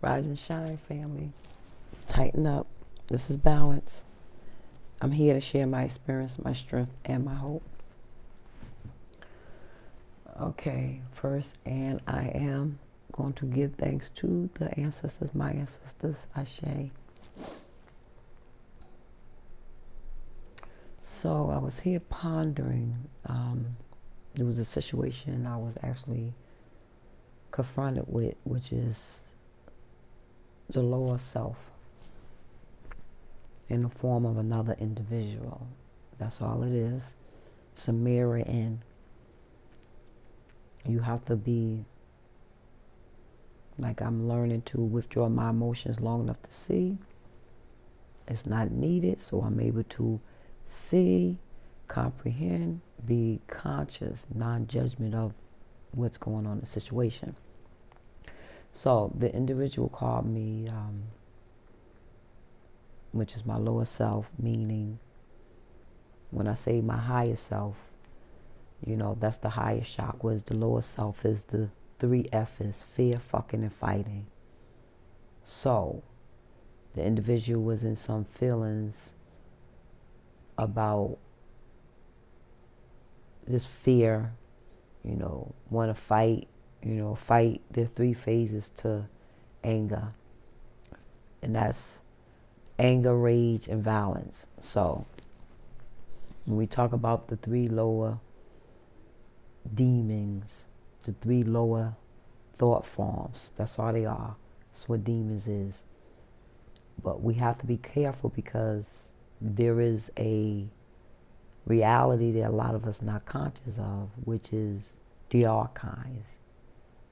Rise and shine, family. Tighten up. This is balance. I'm here to share my experience, my strength, and my hope. Okay, first, and I am going to give thanks to the ancestors, my ancestors, Ashe. So I was here pondering. There was a situation I was actually confronted with, which is the lower self in the form of another individual. That's all it is. It's a mirror, and you have to be, like, I'm learning to withdraw my emotions long enough to see. It's not needed, so I'm able to see, comprehend, be conscious, non-judgment of what's going on in the situation. So the individual called me, which is my lower self, meaning when I say my higher self, that's the highest chakra. The lower self is the 3F's, fear, fucking, and fighting. So the individual was in some feelings about this fear, want to fight, fight. There's 3 phases to anger, and that's anger, rage, and violence. So when we talk about the 3 lower demons, the 3 lower thought forms, that's all they are. That's what demons is. But we have to be careful because there is a reality that a lot of us are not conscious of, which is the archives,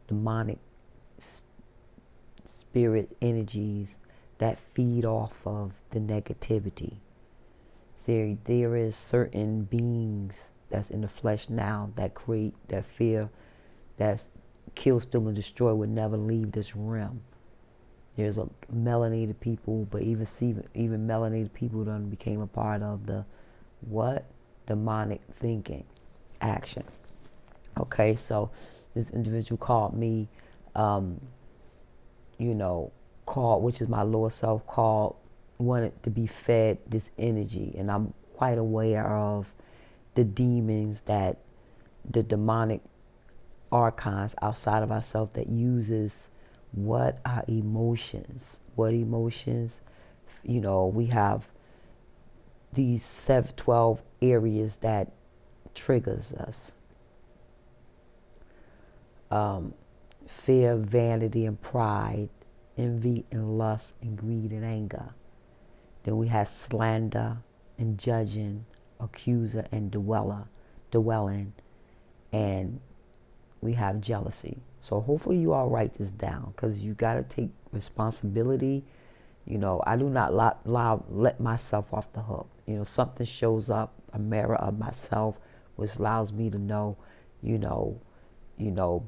demonic spirit energies that feed off of the negativity. There is certain beings that's in the flesh now that create that fear, that's kill, steal, and destroy, would never leave this realm. There's a melanated people, but even melanated people done became a part of the demonic thinking, action. Okay, so this individual called me, which is my lower self, wanted to be fed this energy, and I'm quite aware of the demons, that the demonic archons outside of ourselves that uses our emotions. We have these 12 areas that triggers us. Fear, vanity, and pride, envy and lust and greed and anger. Then we have slander and judging, accuser and dwelling, and we have jealousy. So hopefully you all write this down, because you got to take responsibility. I do not let myself off the hook. Something shows up, a mirror of myself, which allows me to know,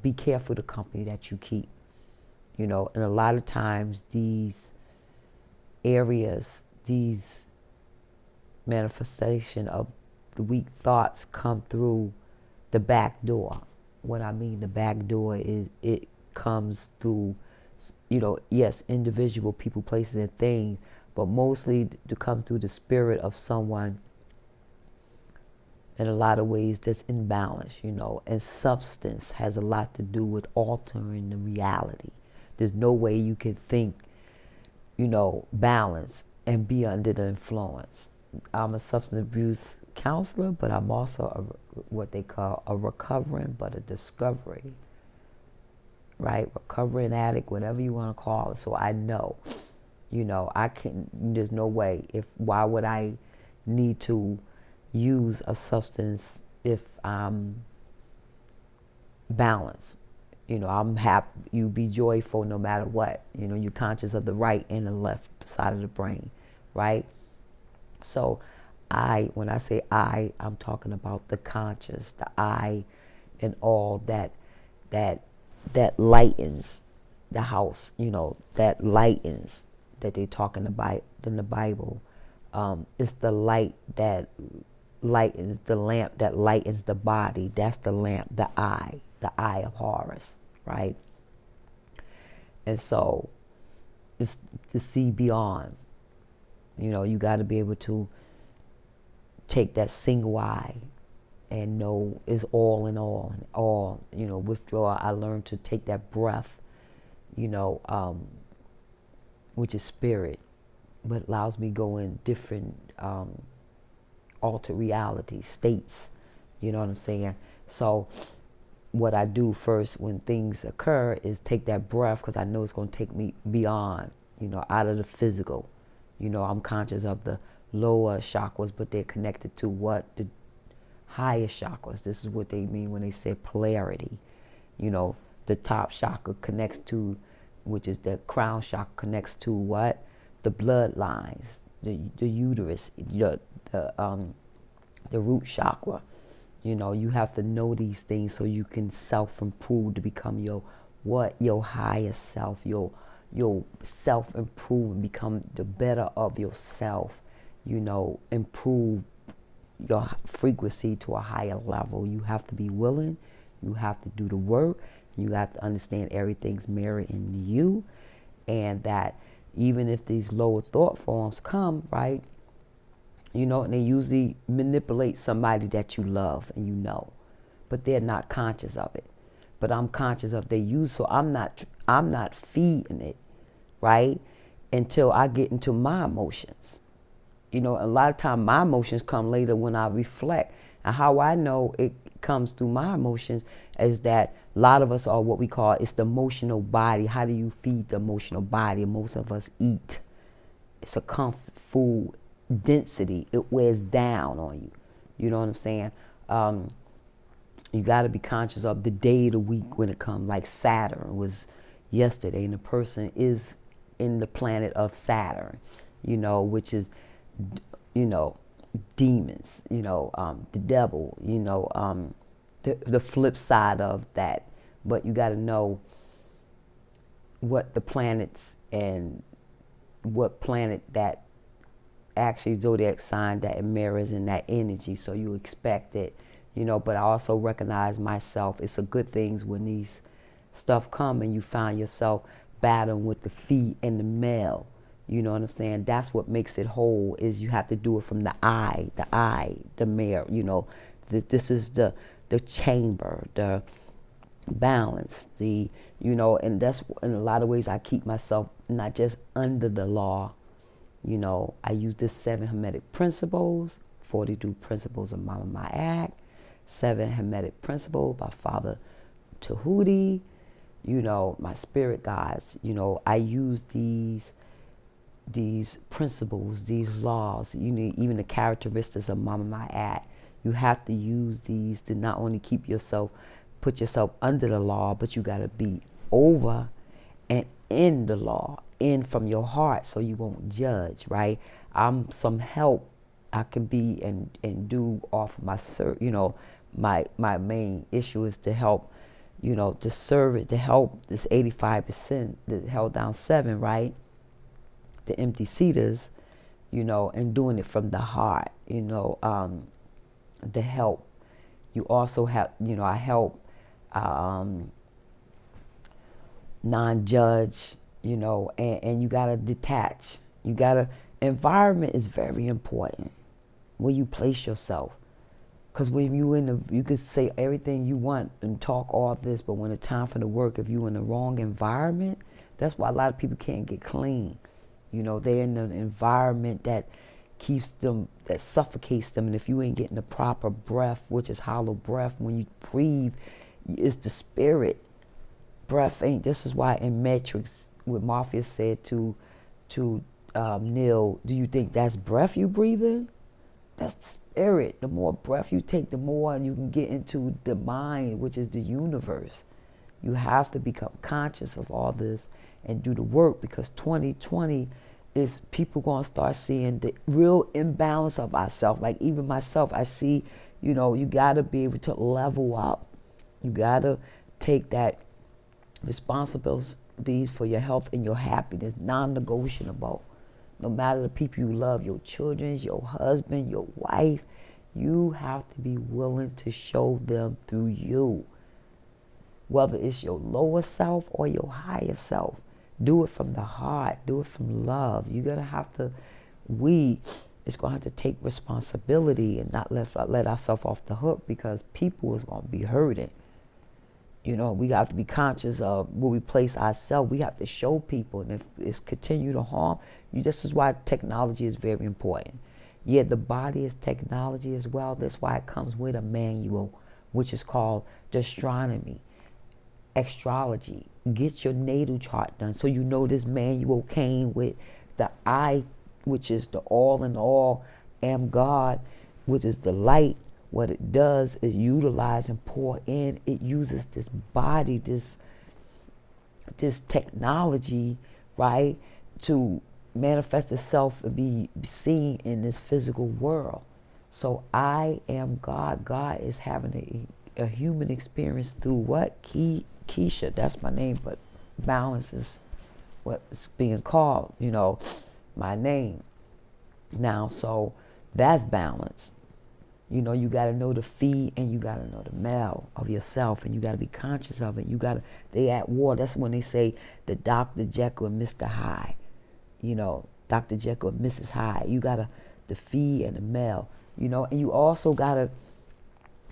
be careful of the company that you keep. And a lot of times these areas, these manifestation of the weak thoughts come through the back door. What I mean, the back door is it comes through, yes, individual people, places, and things, but mostly it comes through the spirit of someone in a lot of ways that's imbalanced, and substance has a lot to do with altering the reality. There's no way you can think, balance and be under the influence. I'm a substance abuse counselor, but I'm also what they call a recovering, but a discovery, right? Recovering addict, whatever you want to call it. So I know, there's no way. Why would I need to use a substance if I'm balanced? I'm happy. You be joyful no matter what. You're conscious of the right and the left side of the brain, right? So when I say I'm talking about the conscious, the I, and all that lightens the house, that lightens, that they talk in the Bible. It's the light that lightens, the lamp that lightens the body. That's the lamp, the eye of Horus, right? And so is to see beyond. You got to be able to take that single eye and know is all in all, and all. Withdraw. I learned to take that breath, which is spirit, but allows me to go in different altered reality states. You know what I'm saying? So what I do first when things occur is take that breath, because I know it's going to take me beyond, out of the physical. I'm conscious of the lower chakras, but they're connected to what? The higher chakras. This is what they mean when they say polarity. The top chakra connects to, which is the crown chakra, connects to what? The bloodlines, the uterus, the root chakra. You have to know these things so you can self-improve to become your higher self, your self-improve and become the better of yourself. Improve your frequency to a higher level. You have to be willing. You have to do the work. You have to understand everything's mirrored in you, and that even if these lower thought forms come, right, and they usually manipulate somebody that you love and but they're not conscious of it. But I'm conscious of they use, so I'm not feeding it, right, until I get into my emotions. A lot of time my emotions come later when I reflect. And how I know it comes through my emotions is that a lot of us are what we call, it's the emotional body. How do you feed the emotional body? Most of us eat. It's a comfort food density. It wears down on you. You know what I'm saying? You got to be conscious of the day of the week when it comes. Like Saturn was yesterday, and the person is in the planet of Saturn, which is, demons, the devil, the flip side of that. But you got to know what the planets and what planet that actually zodiac sign that it mirrors in that energy. So you expect it, but I also recognize myself. It's a good thing when these stuff come and you find yourself battling with the feet and the male. You know what I'm saying? That's what makes it whole, is you have to do it from the mirror, this is the chamber, the balance, and that's in a lot of ways I keep myself not just under the law. I use the 7 Hermetic principles, 42 principles of Mama Ma'at, 7 Hermetic principles by Father Tahuti, my spirit guides. I use these principles, these laws, even the characteristics of Mama Ma'at. You have to use these to not only put yourself under the law, but you got to be over and in the law, in from your heart, so you won't judge, right? I'm some help I can be and do off of my main issue is to help, to serve it, to help this 85% that held down 7, right? The empty seaters, and doing it from the heart, the help. You also have, I help non-judge, and you got to detach. Environment is very important where you place yourself. Because when you can say everything you want and talk all this, but when it's time for the work, if you're in the wrong environment, that's why a lot of people can't get clean. They're in an environment that keeps them, that suffocates them. And if you ain't getting the proper breath, which is hollow breath, when you breathe, it's the spirit. Breath ain't, this is why in Matrix, what Morpheus said to Neo, do you think that's breath you breathe in? That's the spirit. The more breath you take, the more you can get into the mind, which is the universe. You have to become conscious of all this and do the work, because 2020 is people going to start seeing the real imbalance of ourselves. Like even myself, I see, you got to be able to level up. You got to take that responsibilities for your health and your happiness, non-negotiable. No matter the people you love, your children, your husband, your wife, you have to be willing to show them through you. Whether it's your lower self or your higher self, Do it from the heart. Do it from love. You're going to have to, it's going to have to take responsibility and not let ourselves off the hook, because people is going to be hurting. You know, we have to be conscious of where we place ourselves. We have to show people. And if it's continue to harm, this is why technology is very important. Yeah, the body is technology as well. That's why it comes with a manual, which is called astronomy, astrology. Get your natal chart done so you know this manual came with the I, which is the all in all, am God, which is the light. What it does is utilize and pour in. It uses this body, this technology, right, to manifest itself and be seen in this physical world. So I am God. God is having a human experience through what? Keisha, that's my name, but balance is what's being called, my name. Now, so that's balance. You you got to know the fee and you got to know the male of yourself, and you got to be conscious of it. They at war. That's when they say the Dr. Jekyll and Mr. Hyde. Dr. Jekyll and Mrs. Hyde. You got to, the fee and the male, and you also got to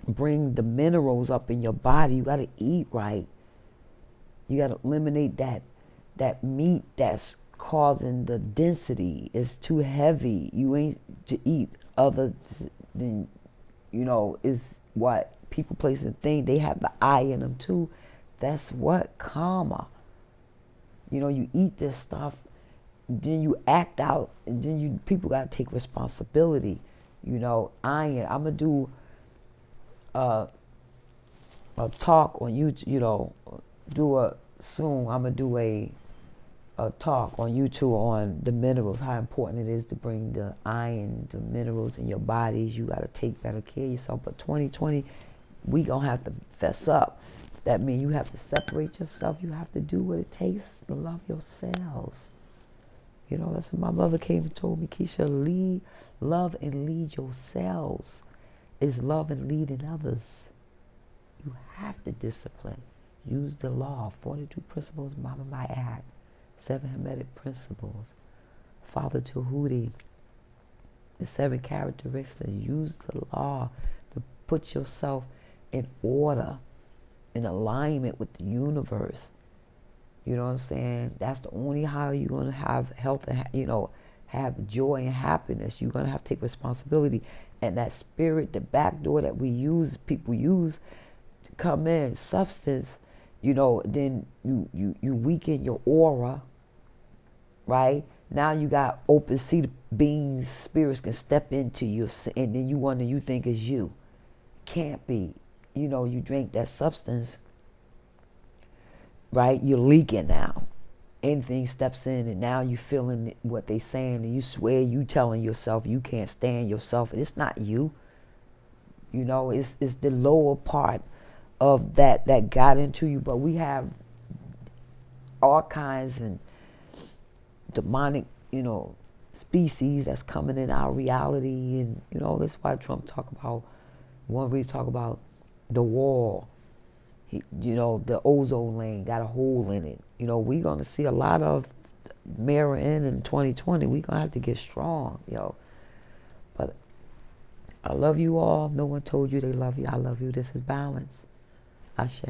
bring the minerals up in your body. You got to eat right. You got to eliminate that meat that's causing the density. It's too heavy. You ain't to eat other than, is what people, place, and think. They have the I in them too. That's what? Karma. You eat this stuff, then you act out, and then people got to take responsibility. I'm going to do a talk on YouTube, soon I'm going to do a talk on YouTube on the minerals, how important it is to bring the iron, the minerals in your bodies. You got to take better care of yourself. But 2020, we going to have to fess up. That means you have to separate yourself. You have to do what it takes to love yourselves. That's what my mother came and told me, Keisha, love and lead yourselves. Is love and leading others. You have to discipline. Use the law, 42 principles Mama might add. 7 Hermetic principles. Father Tahuti, the 7 characteristics. Use the law to put yourself in order, in alignment with the universe. You know what I'm saying? That's the only how you're going to have health and, have joy and happiness. You're going to have to take responsibility. And that spirit, the back door that people use to come in, substance, then you weaken your aura, right? Now you got open, see the beings, spirits can step into you, and then you think it's you. Can't be. You drink that substance, right? You're leaking now. Anything steps in, and now you feeling what they saying, and you swear, you telling yourself you can't stand yourself. It's not you. It's the lower part of that got into you. But we have all kinds and demonic, species that's coming in our reality, and that's why Trump talk about, one reason talk about the wall. The ozone lane got a hole in it. We're going to see a lot of mirror in 2020. We're going to have to get strong, But I love you all. No one told you they love you. I love you. This is balance. Ashe.